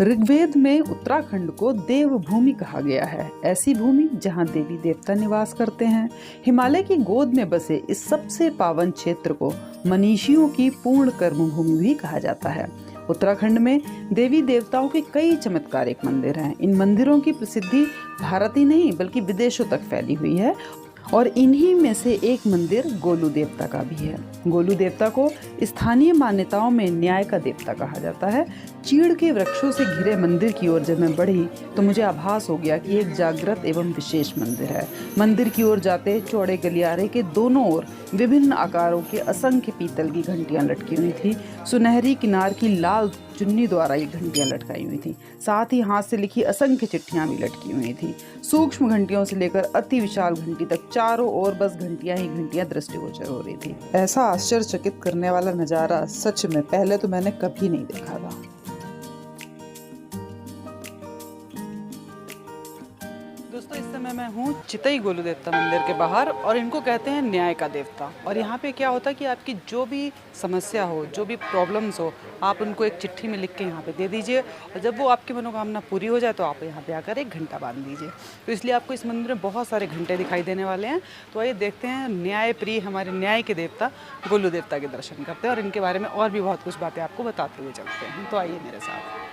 ऋग्वेद में उत्तराखंड को देवभूमि कहा गया है। ऐसी भूमि जहां देवी देवता निवास करते हैं। हिमालय की गोद में बसे इस सबसे पावन क्षेत्र को मनीषियों की पूर्ण कर्मभूमि भी कहा जाता है। उत्तराखंड में देवी देवताओं के कई चमत्कारिक मंदिर हैं। इन मंदिरों की प्रसिद्धि भारत ही नहीं बल्कि विदेशों तक फैली हुई है और इन्हीं में से एक मंदिर गोलू देवता का भी है। गोलू देवता को स्थानीय मान्यताओं में न्याय का देवता कहा जाता है। चीड़ के वृक्षों से घिरे मंदिर की ओर जब मैं बढ़ी तो मुझे आभास हो गया कि एक जागृत एवं विशेष मंदिर है। मंदिर की ओर जाते चौड़े गलियारे के दोनों ओर विभिन्न आकारों के असंख्य पीतल की घंटियां लटकी हुई थी। सुनहरी किनार की लाल चुन्नी द्वारा ये घंटियां लटकाई हुई थी। साथ ही हाथ से लिखी असंख्य चिट्ठियां भी लटकी हुई थी। सूक्ष्म घंटियों से लेकर अति विशाल घंटी तक चारों ओर बस घंटियां ही घंटियां दृष्टिगोचर हो रही थी। ऐसा आश्चर्यचकित करने वाला नजारा सच में पहले तो मैंने कभी नहीं देखा था। दोस्तों, इस समय मैं हूँ चितई गोलू देवता मंदिर के बाहर और इनको कहते हैं न्याय का देवता। और यहाँ पे क्या होता है कि आपकी जो भी समस्या हो, जो भी प्रॉब्लम्स हो, आप उनको एक चिट्ठी में लिख के यहाँ पे दे दीजिए और जब वो आपकी मनोकामना पूरी हो जाए तो आप यहाँ पे आकर एक घंटा बांध दीजिए। तो इसलिए आपको इस मंदिर में बहुत सारे घंटे दिखाई देने वाले हैं। तो आइए देखते हैं, न्याय प्रिय हमारे न्याय के देवता गोलू देवता के दर्शन करते हैं और इनके बारे में और भी बहुत कुछ बातें आपको बताते हुए चलते हैं। तो आइए मेरे साथ।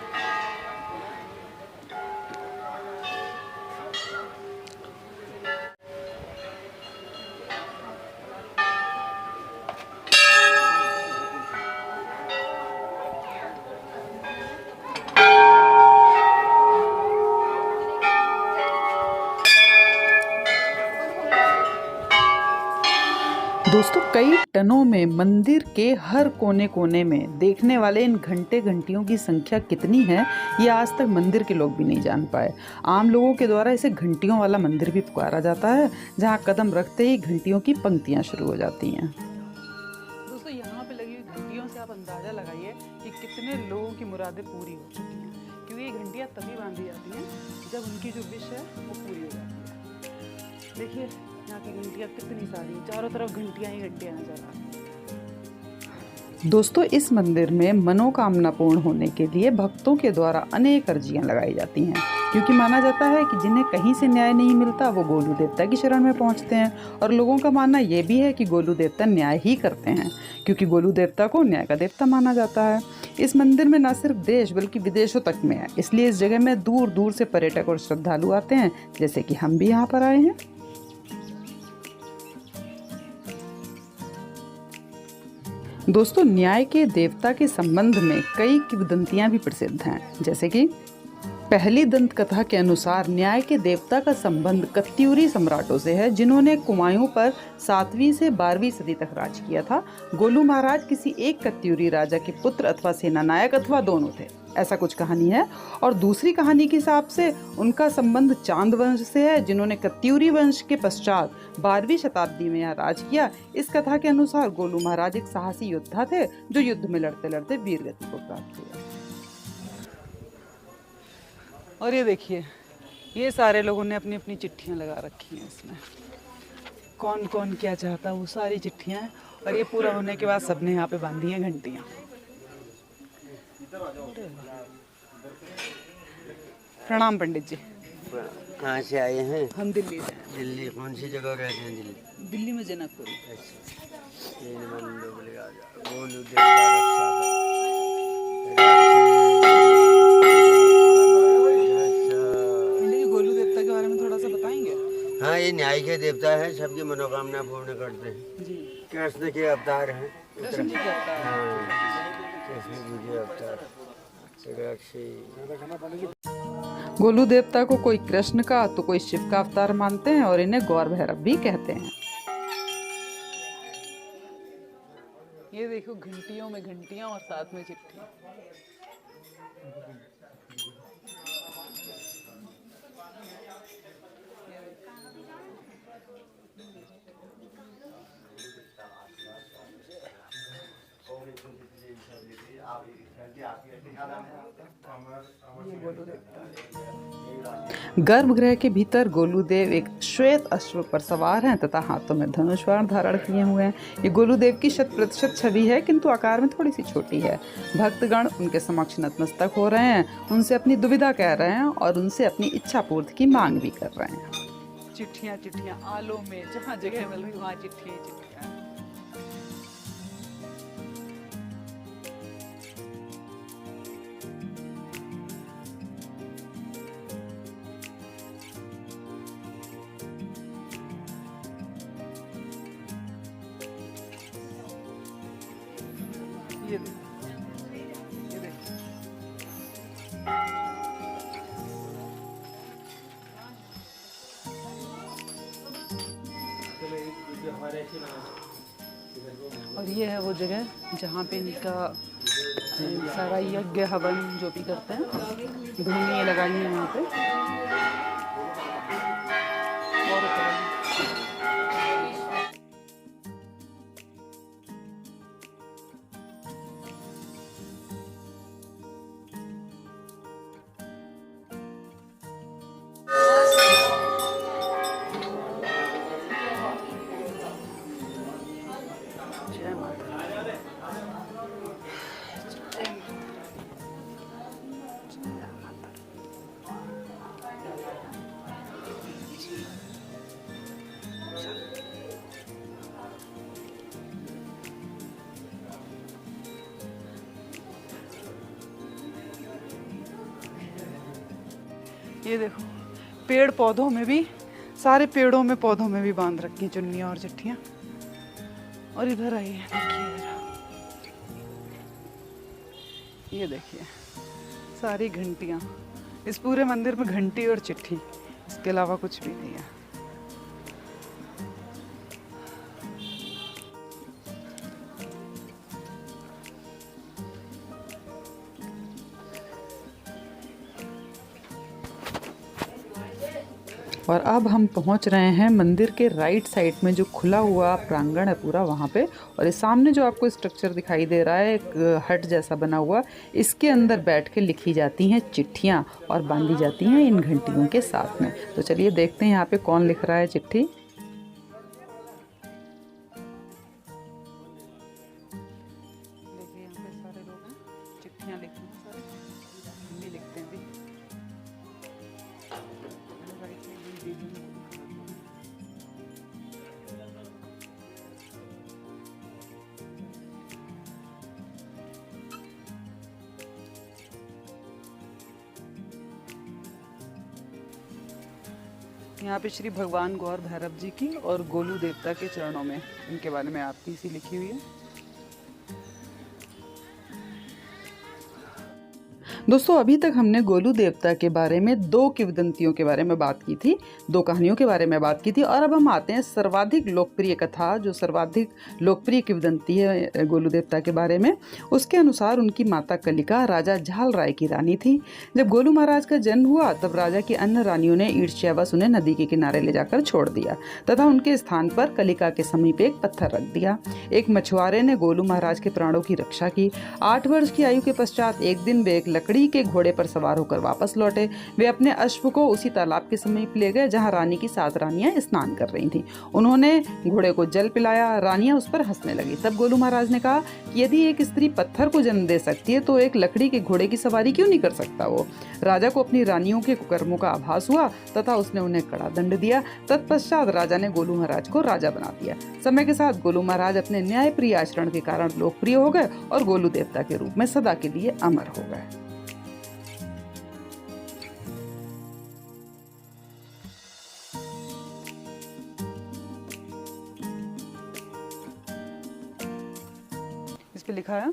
दोस्तों, कई टनों में मंदिर के हर कोने कोने में देखने वाले इन घंटे घंटियों की संख्या कितनी है ये आज तक मंदिर के लोग भी नहीं जान पाए। आम लोगों के द्वारा इसे घंटियों वाला मंदिर भी पुकारा जाता है, जहां कदम रखते ही घंटियों की पंक्तियां शुरू हो जाती हैं। दोस्तों, यहाँ पे लगी हुई घंटियों से आप अंदाजा लगाइए कि कितने लोगों की मुरादें पूरी हो चुकी हैं, क्योंकि ये घंटियाँ तभी बांधी जाती हैं जब उनकी जो विश है वो पूरी हो जाती है। देखिए यहाँ की घंटियाँ कितनी सारी, चारों तरफ घंटियाँ ही घंटियाँ नजर आ रही हैं। दोस्तों, इस मंदिर में मनोकामना पूर्ण होने के लिए भक्तों के द्वारा अनेक अर्जियां लगाई जाती हैं, क्योंकि माना जाता है कि जिन्हें कहीं से न्याय नहीं मिलता वो गोलू देवता की शरण में पहुंचते हैं। और लोगों का मानना ये भी है कि गोलू देवता न्याय ही करते हैं, क्योंकि गोलू देवता को न्याय का देवता माना जाता है। इस मंदिर में न सिर्फ देश बल्कि विदेशों तक में है, इसलिए इस जगह में दूर दूर से पर्यटक और श्रद्धालु आते हैं, जैसे कि हम भी यहाँ पर आए हैं। दोस्तों, न्याय के देवता के संबंध में कई किंवदंतियां भी प्रसिद्ध हैं, जैसे कि पहली दंत कथा के अनुसार न्याय के देवता का संबंध कत्यूरी सम्राटों से है, जिन्होंने कुमाऊं पर 7वीं से 12वीं सदी तक राज किया था। गोलू महाराज किसी एक कत्यूरी राजा के पुत्र अथवा सेनानायक अथवा दोनों थे, ऐसा कुछ कहानी है। और दूसरी कहानी के हिसाब से उनका संबंध चांद वंश से है, जिन्होंने कत्यूरी वंश के पश्चात 12वीं शताब्दी में यहाँ राज किया। इस कथा के अनुसार गोलू महाराज एक साहसी योद्धा थे जो युद्ध में लड़ते लड़ते वीरगति को प्राप्त हुए। और ये देखिए, ये सारे लोगों ने अपनी अपनी चिट्ठियां लगा रखी हैं इसमें। कौन कौन क्या चाहता वो सारी चिट्ठियां हैं। और ये पूरा होने के बाद सबने यहाँ पे बांधी हैं घंटियां। प्रणाम पंडित जी। कहाँ से आए हैं? हम दिल्ली से। दिल्ली कौन सी जगह रहते हैं? दिल्ली दिल्ली में जनकपुर। गोलू देवता गोलू देवता के बारे में थोड़ा सा बताएंगे? हाँ, ये न्याय के देवता है, सबकी मनोकामना पूर्ण करते हैं जी। कृष्ण के अवतार हैं। कृष्ण जी के अवतार। कृष्ण जी के अवतार। गोलू देवता को कोई कृष्ण का तो कोई शिव का अवतार मानते हैं और इन्हें गौर भैरव भी कहते हैं। ये देखो, घंटियों में घंटियां और साथ में चिट्ठी। ये गोलू देवता। गर्भगृह के भीतर गोलूदेव एक श्वेत अश्व पर सवार हैं तथा हाथों में धनुष बाण धारण किए हुए हैं। ये गोलूदेव की 100% छवि है, किंतु आकार में थोड़ी सी छोटी है। भक्तगण उनके समक्ष नतमस्तक हो रहे हैं, उनसे अपनी दुविधा कह रहे हैं और उनसे अपनी इच्छा पूर्ति की मांग भी कर रहे हैं। चिट्ठियाँ चिट्ठियाँ आलों में, जहाँ जगह मिल रही वहाँ चिट्ठियाँ चिट्ठियाँ। ये देख। और ये है वो जगह जहाँ पे इनका सारा यज्ञ हवन जो भी करते हैं, धूनी लगाई है यहाँ पे। और जय माता। ये देखो पेड़ पौधों में भी, सारे पेड़ों में पौधों में भी बांध रखी चुन्नियाँ और चिट्ठियाँ। और इधर आइए, देखिए जरा, ये देखिए सारी घंटियाँ। इस पूरे मंदिर में घंटी और चिट्ठी, इसके अलावा कुछ भी नहीं है। और अब हम पहुंच रहे हैं मंदिर के राइट साइड में जो खुला हुआ प्रांगण है पूरा, वहाँ पे। और इस सामने जो आपको स्ट्रक्चर दिखाई दे रहा है, एक हट जैसा बना हुआ, इसके अंदर बैठ के लिखी जाती हैं चिट्ठियाँ और बांधी जाती हैं इन घंटियों के साथ में। तो चलिए देखते हैं यहाँ पे कौन लिख रहा है चिट्ठी। देखिए यहाँ पे सारे लोग हैं, चिट्ठियाँ लिखते हैं, सारे हिंदी लिखते हैं भी। यहाँ पे श्री भगवान गौर भैरव जी की और गोलू देवता के चरणों में इनके बारे में आपकी सी लिखी हुई है। दोस्तों अभी तक हमने गोलू देवता के बारे में 2 किंवदंतियों के बारे में बात की थी, 2 कहानियों के बारे में बात की थी। और अब हम आते हैं सर्वाधिक लोकप्रिय कथा, जो सर्वाधिक लोकप्रिय किंवदंती है गोलू देवता के बारे में। उसके अनुसार उनकी माता कलिका राजा झाल राय की रानी थी। जब गोलू महाराज का जन्म हुआ तब राजा की अन्य रानियों ने ईर्ष्यावश उन्हें नदी के किनारे ले जाकर छोड़ दिया तथा उनके स्थान पर कलिका के समीप एक पत्थर रख दिया। एक मछुआरे ने गोलू महाराज के प्राणों की रक्षा की। 8 वर्ष की आयु के पश्चात एक दिन वे एक लकड़ी के घोड़े पर सवार होकर वापस लौटे। वे अपने अश्व को उसी तालाब के समीप ले गए जहां रानी की 7 रानियां स्नान कर रही थीं। उन्होंने घोड़े को जल पिलाया। रानियां उस पर हंसने लगी। तब गोलू महाराज ने कहा कि यदि एक स्त्री पत्थर को जन्म दे सकती है तो एक लकड़ी के घोड़े की सवारी क्यों नहीं कर सकता वो। राजा को अपनी रानियों के कुकर्मों का आभास हुआ तथा उसने उन्हें कड़ा दंड दिया। तत्पश्चात राजा ने गोलू महाराज को राजा बना दिया। समय के साथ गोलू महाराज अपने न्यायप्रिय आचरण के कारण लोकप्रिय हो गए और गोलू देवता के रूप में सदा के लिए अमर हो गए। इस पे लिखा है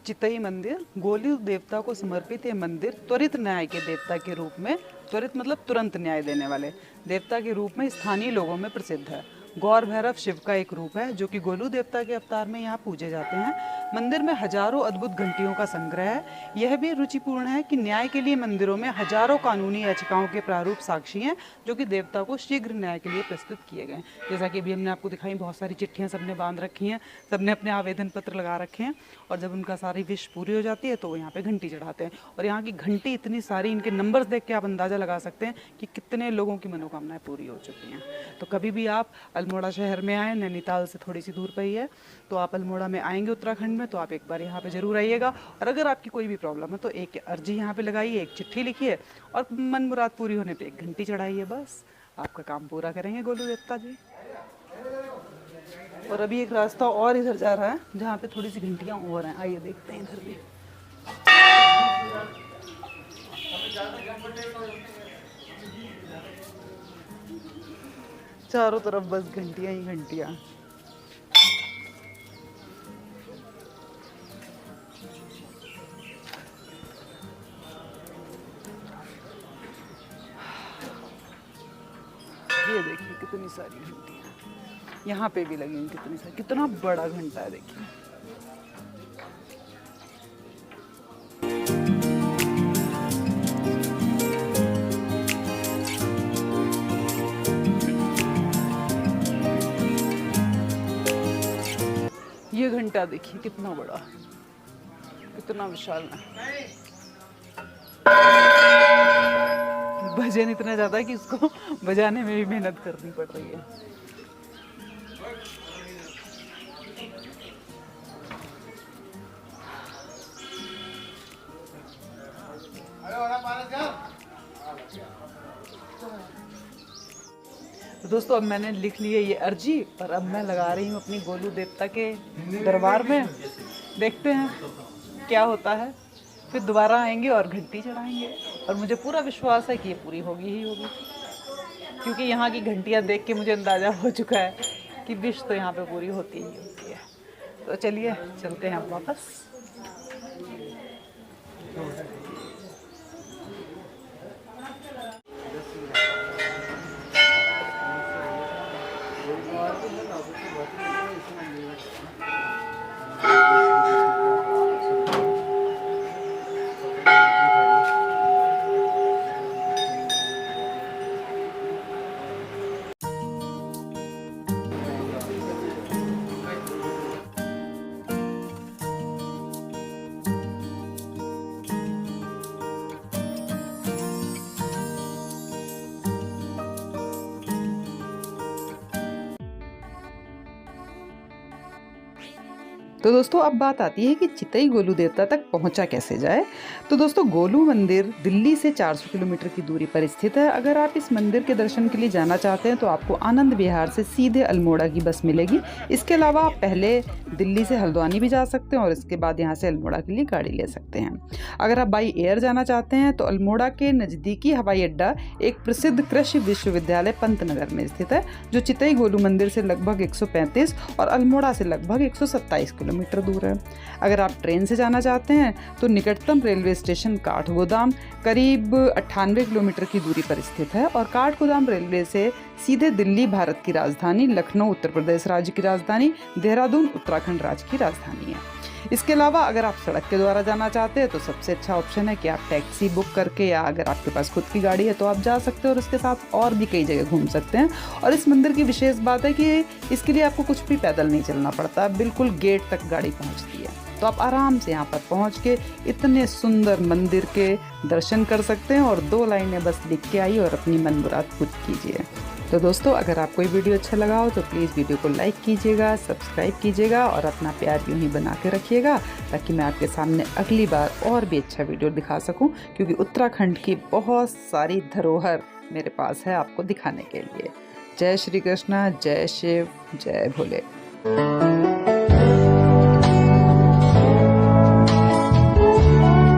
चितई मंदिर, गोलू देवता को समर्पित ये मंदिर त्वरित न्याय के देवता के रूप में, त्वरित मतलब तुरंत न्याय देने वाले देवता के रूप में स्थानीय लोगों में प्रसिद्ध है। गौर भैरव शिव का एक रूप है जो कि गोलू देवता के अवतार में यहाँ पूजे जाते हैं। मंदिर में हजारों अद्भुत घंटियों का संग्रह है। यह भी रुचिपूर्ण है कि न्याय के लिए मंदिरों में हजारों कानूनी याचिकाओं के प्रारूप साक्षी हैं जो कि देवता को शीघ्र न्याय के लिए प्रस्तुत किए गए। जैसा कि अभी हमने आपको दिखाई, बहुत सारी चिट्ठियाँ सबने बांध रखी हैं, सबने अपने आवेदन पत्र लगा रखे हैं और जब उनका सारी विश पूरी हो जाती है तो वो यहाँ पे घंटी चढ़ाते हैं। और यहाँ की घंटी इतनी सारी, इनके नंबर्स देख के आप अंदाज़ा लगा सकते हैं कि कितने लोगों की मनोकामनाएं पूरी हो चुकी हैं। तो कभी भी आप अल्मोड़ा शहर में आएँ, नैनीताल से थोड़ी सी दूर पर ही है, तो आप अल्मोड़ा में आएंगे उत्तराखंड में, तो आप एक बार यहाँ पे ज़रूर आइएगा। और अगर आपकी कोई भी प्रॉब्लम है तो एक अर्जी यहाँ पे लगाइए, एक चिट्ठी लिखिए और मन मुराद पूरी होने पे एक घंटी चढ़ाइए, बस आपका काम पूरा करेंगे गोलू देवता जी। और अभी एक रास्ता और इधर जा रहा है जहाँ पे थोड़ी सी घंटियाँ और हैं, आइए देखते हैं इधर भी। चारों तरफ बस घंटियाँ ही घंटियाँ। ये देखिए कितनी सारी घंटियाँ, यहाँ पे भी लगी हैं कितनी सारी, कितना बड़ा घंटा है देखिए। ये घंटा देखिए कितना बड़ा, कितना विशाल है। वजन इतना ज़्यादा है कि उसको बजाने में भी मेहनत करनी पड़ रही है। तो दोस्तों अब मैंने लिख ली है ये अर्जी और अब मैं लगा रही हूँ अपनी गोलू देवता के दरबार में। देखते हैं क्या होता है, फिर दोबारा आएंगे और घंटी चढ़ाएंगे। और मुझे पूरा विश्वास है कि ये पूरी होगी ही होगी, क्योंकि यहाँ की घंटियाँ देख के मुझे अंदाज़ा हो चुका है कि विश तो यहाँ पे पूरी होती ही होती है। तो चलिए चलते हैं अब वापस। तो दोस्तों अब बात आती है कि चितई गोलू देवता तक पहुंचा कैसे जाए। तो दोस्तों गोलू मंदिर दिल्ली से 400 किलोमीटर की दूरी पर स्थित है। अगर आप इस मंदिर के दर्शन के लिए जाना चाहते हैं तो आपको आनंद विहार से सीधे अल्मोड़ा की बस मिलेगी। इसके अलावा आप पहले दिल्ली से हल्द्वानी भी जा सकते हैं और इसके बाद यहाँ से अल्मोड़ा के लिए गाड़ी ले सकते हैं। अगर आप बाई एयर जाना चाहते हैं तो अल्मोड़ा के नज़दीकी हवाई अड्डा एक प्रसिद्ध कृषि विश्वविद्यालय पंतनगर में स्थित है, जो चितई गोलू मंदिर से लगभग 135 और अल्मोड़ा से लगभग 127 किलोमीटर दूर है। अगर आप ट्रेन से जाना चाहते हैं तो निकटतम रेलवे स्टेशन काठगोदाम करीब 98 किलोमीटर की दूरी पर स्थित है और काठगोदाम रेलवे से सीधे दिल्ली भारत की राजधानी, लखनऊ उत्तर प्रदेश राज्य की राजधानी, देहरादून उत्तराखंड राज्य की राजधानी है। इसके अलावा अगर आप सड़क के द्वारा जाना चाहते हैं तो सबसे अच्छा ऑप्शन है कि आप टैक्सी बुक करके, या अगर आपके पास खुद की गाड़ी है तो आप जा सकते हैं और इसके साथ और भी कई जगह घूम सकते हैं। और इस मंदिर की विशेष बात है कि इसके लिए आपको कुछ भी पैदल नहीं चलना पड़ता, बिल्कुल गेट तक गाड़ी पहुंचती है। तो आप आराम से यहाँ पर पहुँच के इतने सुंदर मंदिर के दर्शन कर सकते हैं और 2 लाइनें बस लिख के आइए और अपनी मन मुराद खुद कीजिए। तो दोस्तों अगर आपको ये वीडियो अच्छा लगा हो तो प्लीज़ वीडियो को लाइक कीजिएगा, सब्सक्राइब कीजिएगा और अपना प्यार यूँ ही बना के रखिएगा, ताकि मैं आपके सामने अगली बार और भी अच्छा वीडियो दिखा सकूं, क्योंकि उत्तराखंड की बहुत सारी धरोहर मेरे पास है आपको दिखाने के लिए। जय श्री कृष्णा, जय शिव, जय भोले।